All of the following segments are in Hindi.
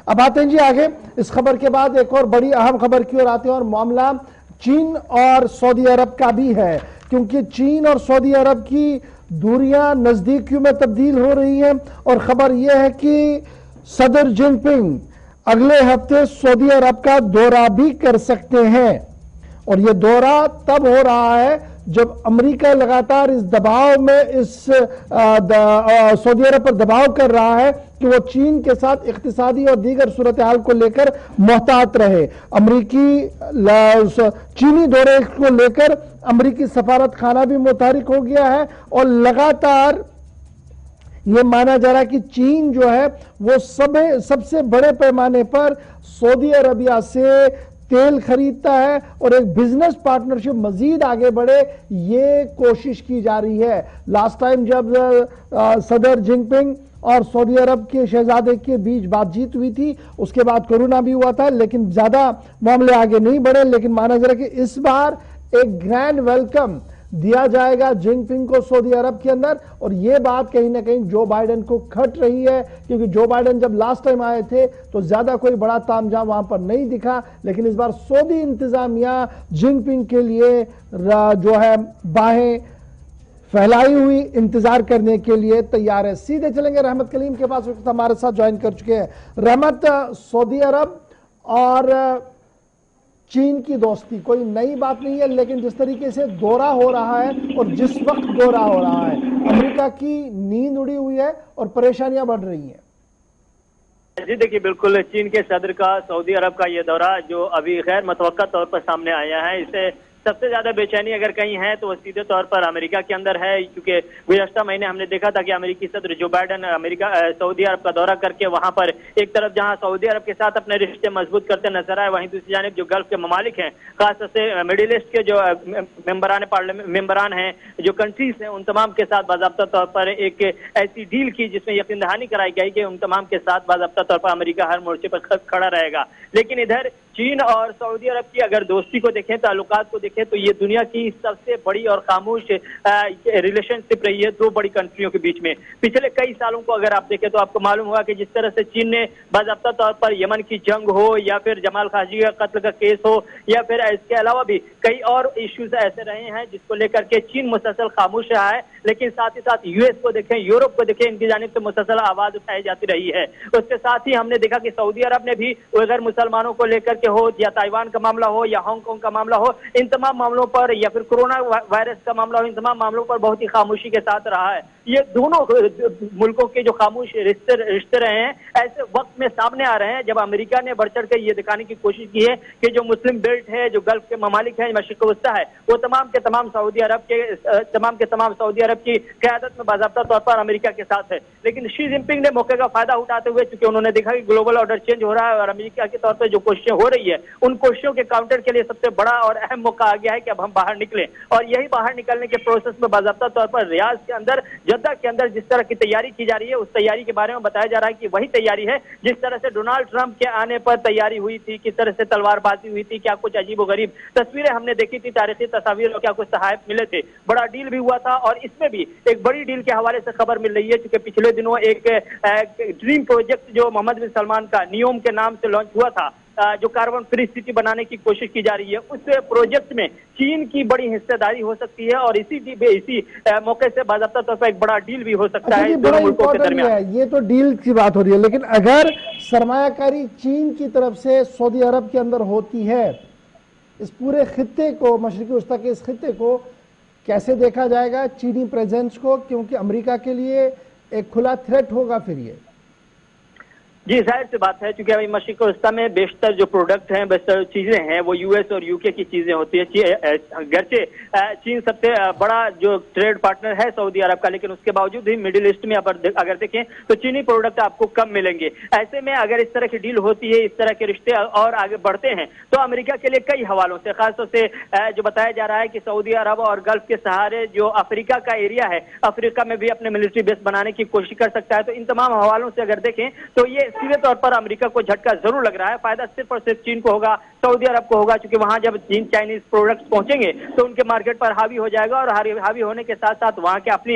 अब आते हैं जी आगे। इस खबर के बाद एक और बड़ी अहम खबर की ओर आते हैं और मामला चीन और सऊदी अरब का भी है, क्योंकि चीन और सऊदी अरब की दूरियां नजदीकियों में तब्दील हो रही हैं और खबर यह है कि सदर जिनपिंग अगले हफ्ते सऊदी अरब का दौरा भी कर सकते हैं। और यह दौरा तब हो रहा है जब अमेरिका लगातार इस दबाव में सऊदी अरब पर दबाव कर रहा है कि वो चीन के साथ इक्तिसादी और दीगर सूरत हाल को लेकर मोहतात रहे। चीनी दौरे को लेकर अमेरिकी सफारत खाना भी मुतहरिक हो गया है और लगातार यह माना जा रहा है कि चीन जो है वो सबसे बड़े पैमाने पर सऊदी अरबिया से तेल खरीदता है और एक बिजनेस पार्टनरशिप मजीद आगे बढ़े, ये कोशिश की जा रही है। लास्ट टाइम जब सदर जिनपिंग और सऊदी अरब के शहजादे के बीच बातचीत हुई थी, उसके बाद कोरोना भी हुआ था, लेकिन ज्यादा मामले आगे नहीं बढ़े। लेकिन माना जा रहा है कि इस बार एक ग्रैंड वेलकम दिया जाएगा जिनपिंग को सऊदी अरब के अंदर। और यह बात कहीं ना कहीं जो बाइडेन को खट रही है, क्योंकि जो बाइडेन जब लास्ट टाइम आए थे तो ज्यादा कोई बड़ा तामझाम वहां पर नहीं दिखा, लेकिन इस बार सऊदी इंतजामिया जिनपिंग के लिए जो है बाहें फैलाई हुई इंतजार करने के लिए तैयार है। सीधे चलेंगे रहमत कलीम के पास, हमारे साथ ज्वाइन कर चुके हैं। रहमत, सऊदी अरब और चीन की दोस्ती कोई नई बात नहीं है, लेकिन जिस तरीके से दौरा हो रहा है और जिस वक्त दौरा हो रहा है, अमेरिका की नींद उड़ी हुई है और परेशानियां बढ़ रही हैं। जी देखिए, बिल्कुल चीन के सदर का सऊदी अरब का ये दौरा जो अभी गैर मुतवक्का तौर पर सामने आया है, इसे सबसे ज्यादा बेचैनी अगर कहीं है तो वो सीधे तौर पर अमेरिका के अंदर है, क्योंकि गुज़श्ता महीने हमने देखा था कि अमेरिकी सदर जो बाइडेन सऊदी अरब का दौरा करके वहां पर एक तरफ जहां सऊदी अरब के साथ अपने रिश्ते मजबूत करते नजर आए, वहीं दूसरी जानिब जो गल्फ के ममालिक हैं, खासतौर से मिडिल ईस्ट के जो मेंबरान हैं, जो कंट्रीज हैं, उन तमाम के साथ बाज़ाब्ता तौर पर एक ऐसी डील की जिसमें यकीन दहानी कराई गई कि उन तमाम के साथ बाज़ाब्ता तौर पर अमेरिका हर मोर्चे पर खड़ा रहेगा। लेकिन इधर चीन और सऊदी अरब की अगर दोस्ती को देखें, ताल्लुकात को देखें, तो ये दुनिया की सबसे बड़ी और खामोश रिलेशनशिप रही है दो बड़ी कंट्रियों के बीच में। पिछले कई सालों को अगर आप देखें तो आपको मालूम होगा कि जिस तरह से चीन ने बाज़ाब्ता तौर पर यमन की जंग हो या फिर जमाल खाशोगी का कत्ल का केस हो या फिर इसके अलावा भी कई और इश्यूज ऐसे रहे हैं जिसको लेकर के चीन मुसलसल खामोश रहा है। लेकिन साथ ही साथ यूएस को देखें, यूरोप को देखें, इनकी जानिब से मुसलसल आवाज उठाई जाती रही है। उसके साथ ही हमने देखा कि सऊदी अरब ने भी अगर मुसलमानों को लेकर के हो या ताइवान का मामला हो या हांगकांग का मामला हो, इन तमाम मामलों पर या फिर कोरोना वायरस का मामला हो, इन तमाम मामलों पर बहुत ही खामोशी के साथ रहा है। ये दोनों मुल्कों के जो खामोश रिश्ते रहे हैं, ऐसे वक्त में सामने आ रहे हैं जब अमेरिका ने बढ़ चढ़ कर ये दिखाने की कोशिश की है कि जो मुस्लिम बेल्ट है, जो गल्फ के ममालिक है, मशरिक वस्ता है, वो तमाम के तमाम सऊदी अरब की क़यादत में बाज़ाब्ता तौर पर अमेरिका के साथ है। लेकिन शी जिनपिंग ने मौके का फायदा उठाते हुए, चूंकि उन्होंने देखा कि ग्लोबल ऑर्डर चेंज हो रहा है और अमेरिका के तौर पर जो कोशिशें हो रही है, उन कोशिशों के काउंटर के लिए सबसे बड़ा और अहम मौका आ गया है कि अब हम बाहर निकलें। और यही बाहर निकलने के प्रोसेस में बाज़ाब्ता तौर पर रियाद के अंदर, जद्दा के अंदर जिस तरह की तैयारी की जा रही है, उस तैयारी के बारे में बताया जा रहा है कि वही तैयारी है जिस तरह से डोनाल्ड ट्रंप के आने पर तैयारी हुई थी, किस तरह से तलवारबाजी हुई थी, क्या कुछ अजीब व गरीब तस्वीरें हमने देखी थी, तारीखी तस्वीर और क्या कुछ तहफ़ मिले थे, बड़ा डील भी हुआ था। और इसमें भी एक बड़ी डील के हवाले से खबर मिल रही है, क्योंकि पिछले दिनों एक ड्रीम प्रोजेक्ट जो मोहम्मद बिन सलमान का नियोम के नाम से लॉन्च हुआ था, जो कार्बन फ्री सिटी बनाने की कोशिश की जा रही है, उस प्रोजेक्ट में चीन की बड़ी हिस्सेदारी हो सकती है और इसी मौके से बाज़ाब्ता तौर पर एक बड़ा डील भी हो सकता है दोनों मुल्कों के दरमियान। ये तो डील की बात हो रही है, लेकिन अगर सरमायाकारी चीन की तरफ से सऊदी अरब के अंदर होती है, इस पूरे खित्ते को, मशरिकी वस्ता के इस खित्ते को कैसे देखा जाएगा, चीनी प्रेजेंस को, क्योंकि अमेरिका के लिए एक खुला थ्रेट होगा फिर ये। जी जाहिर सी बात है, क्योंकि अभी मशरिक वस्ता में बेशतर जो प्रोडक्ट हैं, बेशतर चीजें हैं, वो यूएस और यूके की चीजें होती है। गरचे चीन सबसे बड़ा जो ट्रेड पार्टनर है सऊदी अरब का, लेकिन उसके बावजूद भी मिडिल ईस्ट में अगर देखें तो चीनी प्रोडक्ट आपको कम मिलेंगे। ऐसे में अगर इस तरह की डील होती है, इस तरह के रिश्ते और आगे बढ़ते हैं, तो अमेरिका के लिए कई हवालों से, खासतौर से जो बताया जा रहा है कि सऊदी अरब और गल्फ के सहारे जो अफ्रीका का एरिया है, अफ्रीका में भी अपने मिलिट्री बेस बनाने की कोशिश कर सकता है। तो इन तमाम हवालों से अगर देखें तो ये सीधे तौर पर अमेरिका को झटका जरूर लग रहा है। फायदा सिर्फ और सिर्फ चीन को होगा। सऊदी अरब को होगा, क्योंकि वहां जब चीन चाइनीज प्रोडक्ट्स पहुंचेंगे तो उनके मार्केट पर हावी हो जाएगा, और हावी होने के साथ साथ वहां के अपनी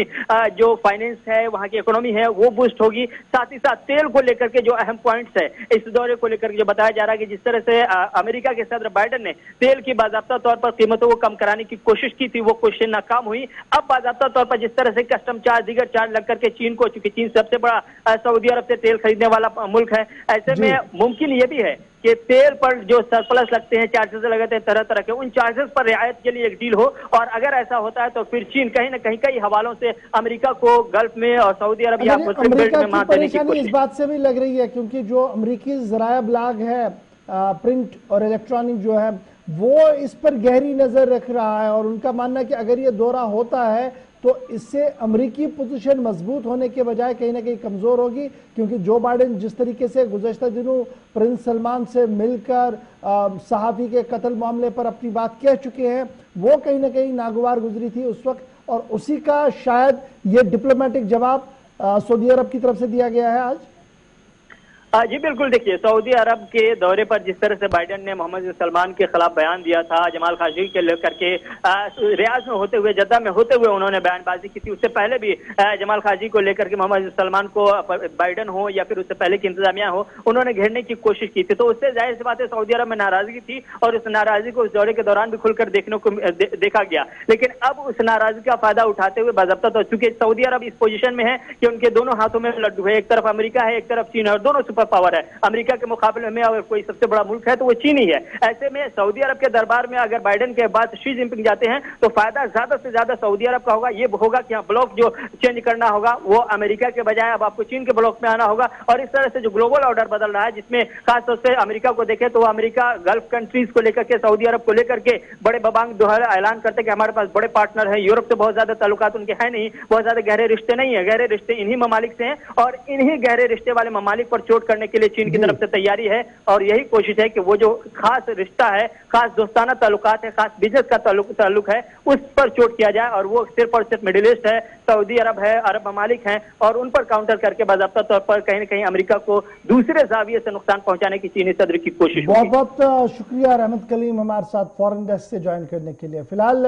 जो फाइनेंस है, वहां की इकोनॉमी है, वो बूस्ट होगी। साथ ही साथ तेल को लेकर के जो अहम पॉइंट्स है इस दौरे को लेकर के जो बताया जा रहा है कि जिस तरह से अमेरिका के सदर बाइडेन ने तेल की बाज़ाब्ता तौर पर कीमतों को कम कराने की कोशिश की थी, वो कोशिश नाकाम हुई। अब बाज़ाब्ता तौर पर जिस तरह से कस्टम चार्ज, दीगर चार्ज लग करके चीन को, चूंकि चीन सबसे बड़ा सऊदी अरब से तेल खरीदने वाला मुल्क है, ऐसे में मुमकिन ये भी है कि तेल पर जो सरप्लस लगते हैं, चार्जेस लगते हैं तरह तरह के, उन चार्जेस पर रियायत के लिए एक डील हो। और अगर ऐसा होता है तो फिर चीन कहीं ना कहीं कई हवालों से अमेरिका को गल्फ में और सऊदी अरब या मुस्लिम बेल्ट में मार देने की कोशिश इस बात से भी लग रही है, क्योंकि जो अमेरिकी ज़राया ब्लाग है, प्रिंट और इलेक्ट्रॉनिक जो है, वो इस पर गहरी नजर रख रहा है और उनका मानना है कि अगर ये दौरा होता है तो इससे अमेरिकी पोजीशन मजबूत होने के बजाय कहीं ना कहीं कमजोर होगी, क्योंकि जो बाइडेन जिस तरीके से गुज़श्ता दिनों प्रिंस सलमान से मिलकर सहाफ़ी के कत्ल मामले पर अपनी बात कह चुके हैं, वो कहीं ना कहीं नागवार गुजरी थी उस वक्त, और उसी का शायद ये डिप्लोमेटिक जवाब सऊदी अरब की तरफ से दिया गया है आज। जी बिल्कुल, देखिए सऊदी अरब के दौरे पर जिस तरह से बाइडेन ने मोहम्मद बिन सलमान के खिलाफ बयान दिया था, जमाल खाशोगी के लेकर के रियाज में होते हुए, जद्दा में होते हुए उन्होंने बयानबाजी की थी। उससे पहले भी जमाल खाशोगी को लेकर के मोहम्मद बिन सलमान को, बाइडेन हो या फिर उससे पहले की इंतजामिया हो, उन्होंने घेरने की कोशिश की थी। तो उससे जाहिर सी बात है सऊदी अरब में नाराजगी थी, और उस नाराजगी को इस दौरे के दौरान भी खुलकर देखने को देखा गया। लेकिन अब उस नाराजगी का फायदा उठाते हुए बाज़ाब्ता, तो चूंकि सऊदी अरब इस पोजीशन में है कि उनके दोनों हाथों में लड्डू है, एक तरफ अमेरिका है, एक तरफ चीन है, और दोनों सुपर पावर है। अमेरिका के मुकाबले में अगर कोई सबसे बड़ा मुल्क है तो वो चीन ही है। ऐसे में सऊदी अरब के दरबार में अगर बाइडेन के बाद शी जिनपिंग जाते हैं तो फायदा ज्यादा से ज्यादा सऊदी अरब का होगा। ये होगा कि ब्लॉक जो चेंज करना होगा वो अमेरिका के बजाय अब आपको चीन के ब्लॉक में आना होगा। और इस तरह से जो ग्लोबल ऑर्डर बदल रहा है, जिसमें खासतौर से अमेरिका को देखें तो अमेरिका गल्फ कंट्रीज को लेकर के, सऊदी अरब को लेकर के बड़े बबांग दोहरा ऐलान करते कि हमारे पास बड़े पार्टनर हैं। यूरोप से बहुत ज्यादा ताल्लुकात उनके हैं नहीं, बहुत ज्यादा गहरे रिश्ते नहीं है, गहरे रिश्ते इन्हीं ममालिक से हैं, और इन्हीं गहरे रिश्ते वाले ममालिक पर चोट करने के लिए चीन की तरफ से तैयारी है। और यही कोशिश है कि वो जो खास रिश्ता है, खास दोस्ताना ताल्लुकात है, खास बिजनेस का ताल्लुक है, उस पर चोट किया जाए। और वो सिर्फ और सिर्फ मिडिल ईस्ट है, सऊदी अरब है, अरब ममालिक हैं, और उन पर काउंटर करके बाज़ाब्ता तौर पर कहीं न कहीं अमेरिका को दूसरे जाविये से नुकसान पहुंचाने की चीनी सदर की कोशिश। बहुत बहुत शुक्रिया रहमत कलीम हमारे साथ फॉरेन डेस्क से ज्वाइन करने के लिए। फिलहाल